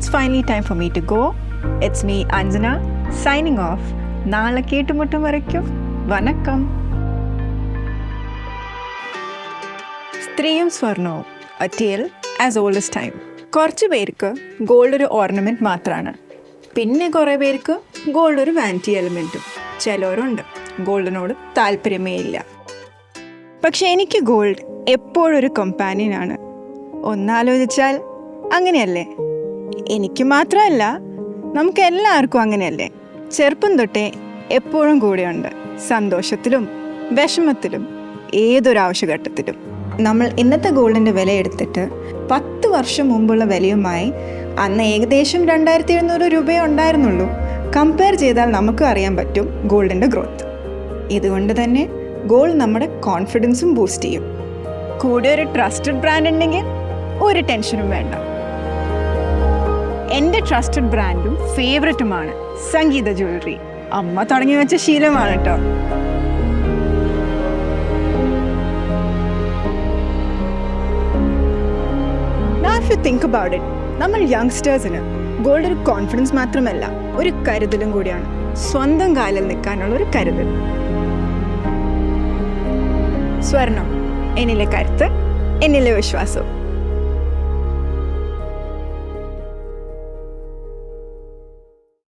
it's finally time for me to go. It's me, Anjana, signing off. നാളെ കേട്ടുമുട്ടും വരയ്ക്കും വണക്കം. സ്ത്രീയും സ്വർണവും, a tale as old as time. കുറച്ച് പേർക്ക് ഗോൾഡ് ഒരു ഓർണമെൻറ്റ് മാത്രമാണ്. പിന്നെ കുറേ പേർക്ക് ഗോൾഡ് ഒരു വാനിറ്റി എലിമെൻറ്റും. ചിലവരുണ്ട് ഗോൾഡിനോട് താല്പര്യമേ ഇല്ല. പക്ഷെ എനിക്ക് ഗോൾഡ് എപ്പോഴൊരു കമ്പാനിയനാണ്. ഒന്നാലോചിച്ചാൽ അങ്ങനെയല്ലേ? എനിക്ക് മാത്രമല്ല, നമുക്ക് എല്ലാവർക്കും അങ്ങനെയല്ലേ? ചെറുപ്പം തൊട്ടേ എപ്പോഴും കൂടെയുണ്ട്, സന്തോഷത്തിലും വിഷമത്തിലും ഏതൊരാവശ്യഘട്ടത്തിലും. നമ്മൾ ഇന്നത്തെ ഗോൾഡിൻ്റെ വില എടുത്തിട്ട് 10 വർഷം മുമ്പുള്ള വിലയുമായി അന്ന് ഏകദേശം 2700 രൂപയേ ഉണ്ടായിരുന്നുള്ളൂ. കമ്പയർ ചെയ്താൽ നമുക്ക് അറിയാൻ പറ്റും ഗോൾഡിൻ്റെ ഗ്രോത്ത്. ഇതുകൊണ്ട് തന്നെ ഗോൾഡ് നമ്മുടെ കോൺഫിഡൻസും ബൂസ്റ്റ് ചെയ്യും. കൂടെ ഒരു ട്രസ്റ്റഡ് ബ്രാൻഡ് ഉണ്ടെങ്കിൽ ഒരു ടെൻഷനും വേണ്ട. എൻ്റെ ട്രസ്റ്റഡ് ബ്രാൻഡും ഫേവററ്റുമാണ് സംഗീത ജ്വല്ലറി. അമ്മ തുടങ്ങി വെച്ച ശീലമാണ് കേട്ടോ. Now if you think about it, നമ്മൾ യങ്സ്റ്റേഴ്സിന് ഗോൾഡ് ഒരു കോൺഫിഡൻസ് മാത്രമല്ല, ഒരു കരുതലും കൂടിയാണ്. സ്വന്തം കാലിൽ നിൽക്കാനുള്ള ഒരു കരുതൽ. സ്വർണം എന്നിലെ കരുത്ത്, എന്നിലെ വിശ്വാസം.